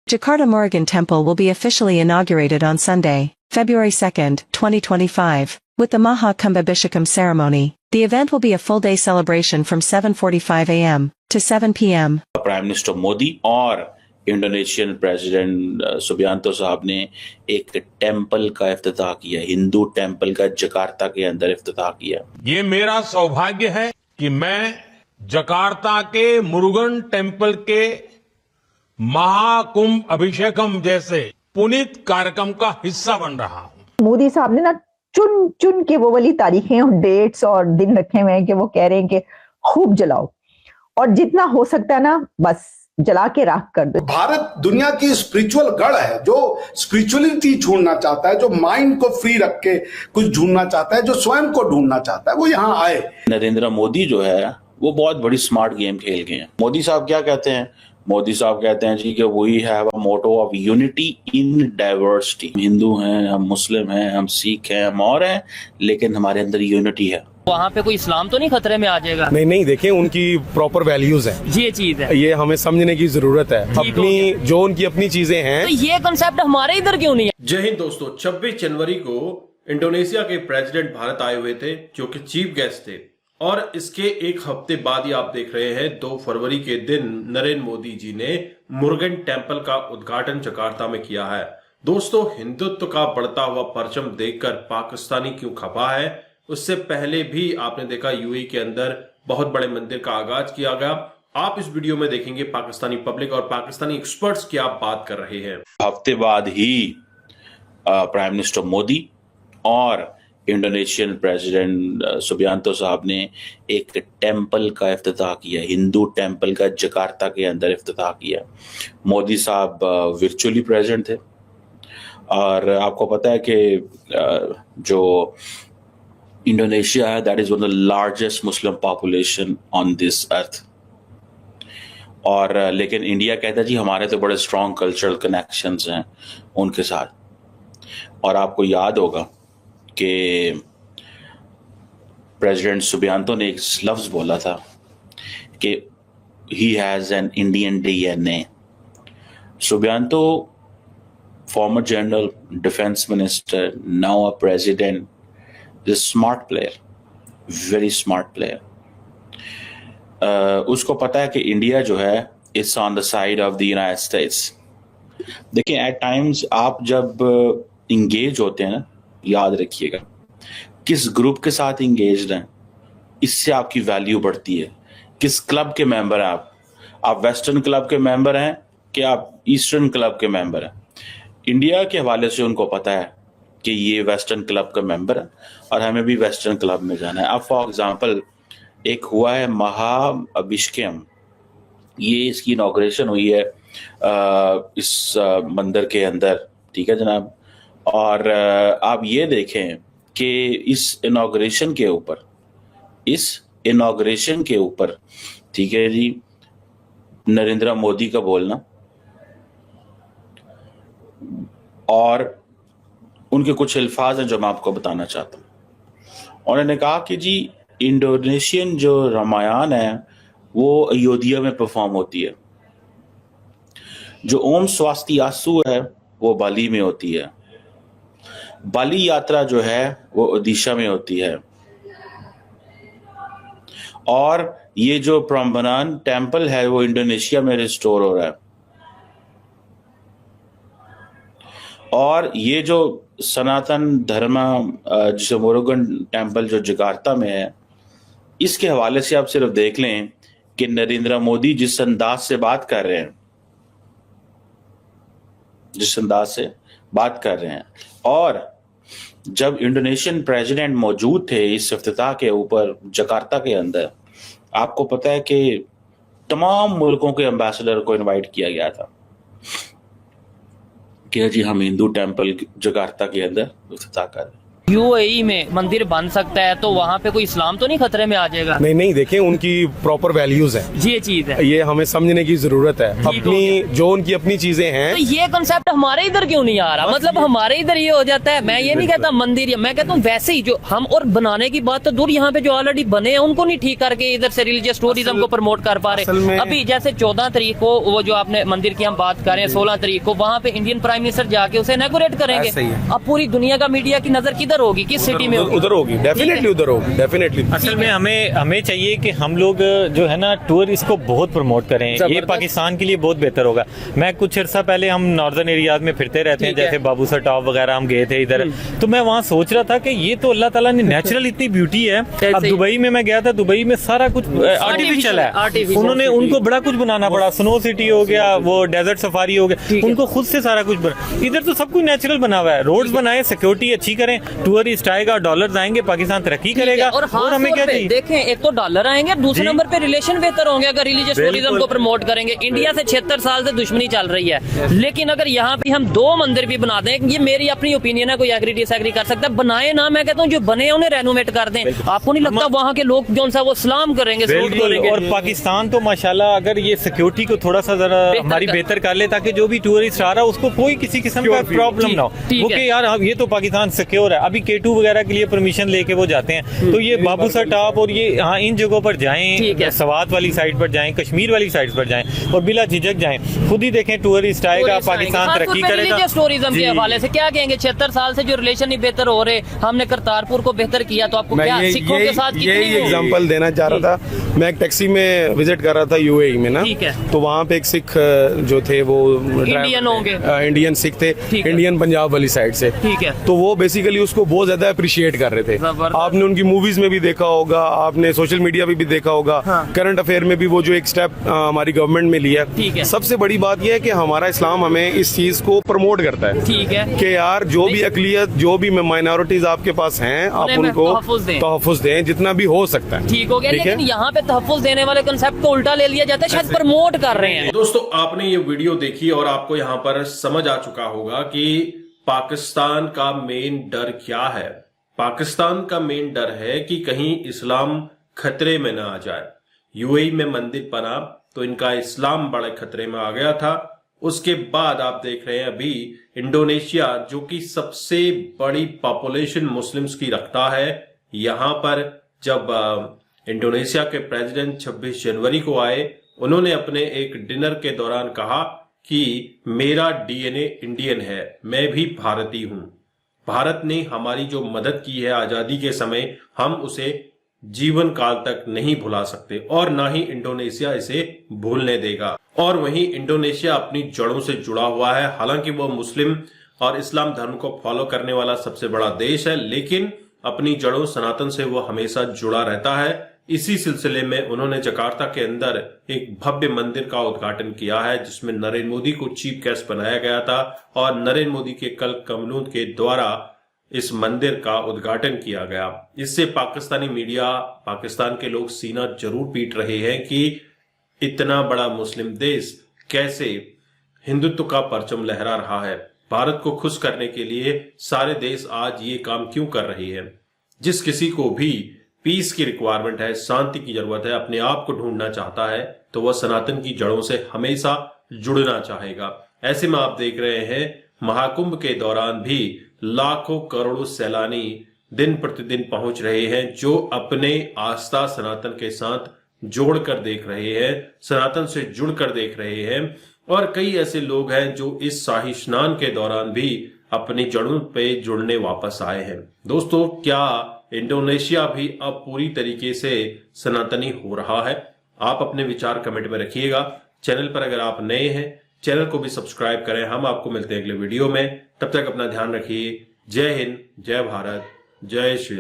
Jakarta Murugan Temple will be officially inaugurated on Sunday, February 2, 2025, with the Maha Kumbhabhishekam ceremony. The event will be a full-day celebration from 7:45 a.m. to 7 p.m. Prime minister Modi और Indonesian president Subianto साहब ने एक temple का इफ्तिताह किया, Hindu temple का Jakarta के अंदर इफ्तिताह किया। ये मेरा सौभाग्य है कि मैं जकार्ता के मुरुगन टेंपल के महाकुंभ अभिषेकम जैसे पुनीत कार्यक्रम का हिस्सा बन रहा हूं। मोदी साहब ने ना चुन चुन के वो वाली तारीखें और डेट्स और दिन रखे हुए हैं कि वो कह रहे हैं कि खूब जलाओ और जितना हो सकता है ना बस जला के राख कर दो। भारत दुनिया की स्पिरिचुअल गढ़ है, जो स्पिरिचुअलिटी ढूंढना चाहता है, जो माइंड को फ्री रख के कुछ ढूंढना चाहता है, जो स्वयं को ढूंढना चाहता है, वो यहाँ आए। नरेंद्र मोदी जो है वो बहुत बड़ी स्मार्ट गेम खेल गए हैं। मोदी साहब क्या कहते हैं? मोदी साहब कहते हैं जी कि we have a motto of unity in diversity. Hindu हैं, हम मुस्लिम हैं, हम सिख हैं, हम और हैं, लेकिन हमारे अंदर यूनिटी है। वहाँ पे कोई इस्लाम तो नहीं खतरे में आ जाएगा? नहीं देखिए, उनकी प्रॉपर वैल्यूज हैं, ये चीज है, ये हमें समझने की जरूरत है। अपनी जो उनकी अपनी चीजें हैं, तो ये कंसेप्ट हमारे इधर क्यों नहीं है? जय हिंद दोस्तों। 26 जनवरी को इंडोनेशिया के प्रेसिडेंट भारत आए हुए थे, जो कि चीफ गेस्ट थे, और इसके एक हफ्ते बाद ही आप देख रहे हैं 2 फरवरी के दिन नरेंद्र मोदी जी ने मुरुगन टेंपल का उद्घाटन जकार्ता में किया है। दोस्तों, हिंदुत्व का बढ़ता हुआ परचम देखकर पाकिस्तानी क्यों खफा है? उससे पहले भी आपने देखा यूएई के अंदर बहुत बड़े मंदिर का आगाज किया गया। आप इस वीडियो में देखेंगे पाकिस्तानी पब्लिक और पाकिस्तानी एक्सपर्ट्स क्या बात कर रहे हैं। हफ्ते बाद ही प्राइम मिनिस्टर मोदी और इंडोनेशियन प्रेसिडेंट सुबियांतो साहब ने एक टेंपल का इफ्तिताह किया, हिंदू टेंपल का जकार्ता के अंदर इफ्तिताह किया। मोदी साहब वर्चुअली प्रेजेंट थे और आपको पता है कि जो इंडोनेशिया है, that is one of the largest Muslim population on this earth. और लेकिन इंडिया कहता है जी हमारे तो बड़े स्ट्रॉन्ग कल्चरल कनेक्शंस हैं उनके साथ। और आपको याद होगा कि प्रेसिडेंट सुबियांतो ने एक लफ्ज बोला था कि he has an Indian DNA. Subianto, former general, defence minister, now a president, is smart player, very smart player. उसको पता है कि इंडिया जो है it's on the side of the United states. देखिए, एट टाइम्स आप जब इंगेज होते हैं ना, याद रखिएगा किस ग्रुप के साथ इंगेज्ड हैं, इससे आपकी वैल्यू बढ़ती है। किस क्लब के मेंबर हैं आप वेस्टर्न क्लब के मेंबर हैं कि आप ईस्टर्न क्लब के मेंबर हैं? इंडिया के हवाले से उनको पता है कि ये वेस्टर्न क्लब का मेंबर है और हमें भी वेस्टर्न क्लब में जाना है। अब फॉर एग्जांपल एक हुआ है महा अभिषेकम, ये इसकी इनॉग्रेशन हुई है इस मंदिर के अंदर, ठीक है जनाब। और आप ये देखें कि इस इनॉग्रेशन के ऊपर ठीक है जी, नरेंद्र मोदी का बोलना और उनके कुछ अल्फाज हैं जो मैं आपको बताना चाहता हूँ। उन्होंने कहा कि जी इंडोनेशियन जो रामायण है वो अयोध्या में परफॉर्म होती है, जो ओम स्वास्तियासु है वो बाली में होती है, बाली यात्रा जो है वो ओडिशा में होती है, और ये जो प्रम्बनान टेंपल है वो इंडोनेशिया में रिस्टोर हो रहा है, और ये जो सनातन धर्म जिसे मुरुगन टेंपल जो जकार्ता में है, इसके हवाले से आप सिर्फ देख लें कि नरेंद्र मोदी जिस अंदाज से बात कर रहे हैं, और जब इंडोनेशियन प्रेसिडेंट मौजूद थे इस इफ्तिताह के ऊपर जकार्ता के अंदर, आपको पता है कि तमाम मुल्कों के एम्बेसडर को इनवाइट किया गया था कि जी हम हिंदू टेंपल जकार्ता के अंदर इफ्तिताह कर रहे हैं। यूएई में मंदिर बन सकता है तो वहाँ पे कोई इस्लाम तो नहीं खतरे में आ जाएगा? नहीं नहीं, देखिए उनकी प्रॉपर वैल्यूज है, ये चीज है, ये हमें समझने की जरूरत है। अपनी जो उनकी अपनी चीजें हैं, तो ये कंसेप्ट हमारे इधर क्यों नहीं आ रहा? मतलब हमारे इधर ये हो जाता है। मैं ये नहीं कहता मंदिर, मैं कहता हूँ वैसे ही जो हम, और बनाने की बात तो दूर, यहाँ पे जो ऑलरेडी बने हैं उनको नहीं ठीक करके इधर से रिलीजियस टूरिज्म को प्रमोट कर पा रहे। अभी जैसे 14 तारीख को वो जो आपने मंदिर की हम बात कर रहे हैं, 16 तारीख को वहाँ पे इंडियन प्राइम मिनिस्टर जाके उसे इनॉग्रेट करेंगे। अब पूरी दुनिया का मीडिया की नजर किधर होगी, किस सिटी में होगी? उधर होगी, डेफिनेटली उधर होगी, डेफिनेटली। असल में हमें चाहिए कि हम लोग जो है ना टूर इसको बहुत प्रमोट करें, ये पाकिस्तान के लिए बहुत बेहतर होगा। मैं कुछ अर्सा पहले, हम नॉर्दर्न एरियाज में फिरते रहते हैं, जैसे बाबूसर टॉप वगैरह हम गए थे इधर, तो मैं वहाँ सोच रहा था कि ये तो अल्लाह ताला ने नेचुरल इतनी ब्यूटी है। अब दुबई में मैं गया था, दुबई में सारा कुछ आर्टिफिशियल है, उन्होंने उनको बड़ा कुछ बनाना पड़ा, स्नो सिटी हो गया, वो डेजर्ट सफारी हो गया, उनको खुद से सारा कुछ बना। इधर तो सब कुछ नेचुरल बना हुआ है, रोड्स बनाए, सिक्योरिटी अच्छी करें, टूरिस्ट आएगा, डॉलर्स आएंगे, पाकिस्तान तरक्की करेगा। और हमें क्या चाहिए? देखें, एक तो डॉलर आएंगे, दूसरे नंबर पे रिलेशन बेहतर होंगे अगर रिलीजियस टूरिज्म को प्रमोट करेंगे। इंडिया से 76 साल से दुश्मनी चल रही है, लेकिन अगर यहाँ पे हम 2 मंदिर भी बना दें, ये मेरी अपनी ओपिनियन है, कोई एग्री डिसएग्री कर सकता है, बनाए ना, मैं कहता हूँ जो बने उन्हें रेनोवेट कर दें। आपको नहीं लगता वहाँ के लोग जो वो सलाम करेंगे? और पाकिस्तान तो माशाल्लाह अगर ये सिक्योरिटी को थोड़ा सा जरा हमारी बेहतर कर ले, ताकि जो भी टूरिस्ट आ रहा है उसको कोई किसी किस्म का प्रॉब्लम ना हो, वो कि यार ये तो पाकिस्तान सिक्योर है। अभी K2 वगैरह के लिए परमिशन लेके वो जाते हैं, तो ये बाबूसर टॉप और ये हाँ इन जगहों पर जाएं, सवात वाली साइड पर जाएं, कश्मीर वाली साइड पर जाएं और बिला झिझक जाएं। खुद ही देखें, टूरिस्ट आएगा, पाकिस्तान तरक्की करेगा। रिलीजियस टूरिज्म के हवाले से क्या कहेंगे? 76 साल से जो रिलेशन नहीं बेहतर हो रहे, हमने करतारपुर को बेहतर किया, तो आपको क्या सिखों के साथ यही एग्जांपल देना चाह रहा था। मैं एक टैक्सी में विजिट कर रहा था यूएई में ना, तो वहाँ पे एक सिख जो थे वो इंडियन होंगे, इंडियन सिख थे, इंडियन पंजाब वाली साइड से, ठीक है, तो वो बेसिकली उसको बहुत ज्यादा अप्रिशिएट कर रहे थे। आपने उनकी मूवीज में भी देखा होगा, आपने सोशल मीडिया पे भी देखा होगा, करंट अफेयर में भी वो जो एक स्टेप हमारी गवर्नमेंट में लिया। सबसे बड़ी बात यह है कि हमारा इस्लाम हमें इस चीज को प्रमोट करता है, ठीक है, कि यार जो भी अकलियत, जो भी माइनॉरिटीज आपके पास हैं, आप उनको तहफ़्फ़ुज़ दें जितना भी हो सकता है। ठीक हो गया, लेकिन यहाँ पे तहफ़्फ़ुज़ देने वाले कंसेप्ट को उल्टा ले लिया जाता है, शायद प्रमोट कर रहे हैं। दोस्तों, आपने ये वीडियो देखी और आपको यहाँ पर समझ आ चुका होगा कि पाकिस्तान का मेन डर क्या है। पाकिस्तान का मेन डर है कि कहीं इस्लाम खतरे में ना आ जाए। यूएई में मंदिर बना तो इनका इस्लाम बड़े खतरे में आ गया था। उसके बाद आप देख रहे हैं अभी इंडोनेशिया, जो कि सबसे बड़ी पॉपुलेशन मुस्लिम्स की रखता है, यहां पर जब इंडोनेशिया के प्रेसिडेंट 26 जनवरी को आए, उन्होंने अपने एक डिनर के दौरान कहा कि मेरा डीएनए इंडियन है, मैं भी भारतीय हूं। भारत ने हमारी जो मदद की है आजादी के समय, हम उसे जीवन काल तक नहीं भुला सकते और ना ही इंडोनेशिया इसे भूलने देगा। और वहीं इंडोनेशिया अपनी जड़ों से जुड़ा हुआ है। हालांकि वो मुस्लिम और इस्लाम धर्म को फॉलो करने वाला सबसे बड़ा देश है, लेकिन अपनी जड़ों सनातन से वो हमेशा जुड़ा रहता है। इसी सिलसिले में उन्होंने जकार्ता के अंदर एक भव्य मंदिर का उद्घाटन किया है, जिसमें नरेंद्र मोदी को चीफ गेस्ट बनाया गया था और नरेंद्र मोदी के कल कमलूद के द्वारा इस मंदिर का उद्घाटन किया गया। इससे पाकिस्तानी मीडिया, पाकिस्तान के लोग सीना जरूर पीट रहे हैं कि इतना बड़ा मुस्लिम देश कैसे हिंदुत्व का परचम लहरा रहा है। भारत को खुश करने के लिए सारे देश आज ये काम क्यों कर रही है। जिस किसी को भी पीस की रिक्वायरमेंट है, शांति की जरूरत है, अपने आप को ढूंढना चाहता है, तो वह सनातन की जड़ों से हमेशा जुड़ना चाहेगा। ऐसे में आप देख रहे हैं महाकुंभ के दौरान भी लाखों करोड़ों सैलानी दिन प्रतिदिन पहुंच रहे हैं, जो अपने आस्था सनातन के साथ जोड़कर देख रहे हैं, सनातन से जुड़कर देख रहे हैं। और कई ऐसे लोग हैं जो इस शाही स्नान के दौरान भी अपनी जड़ों पे जुड़ने वापस आए हैं। दोस्तों, क्या इंडोनेशिया भी अब पूरी तरीके से सनातनी हो रहा है? आप अपने विचार कमेंट में रखिएगा। चैनल पर अगर आप नए हैं, चैनल को भी सब्सक्राइब करें। हम आपको मिलते हैं अगले वीडियो में, तब तक अपना ध्यान रखिए। जय हिंद, जय भारत, जय श्री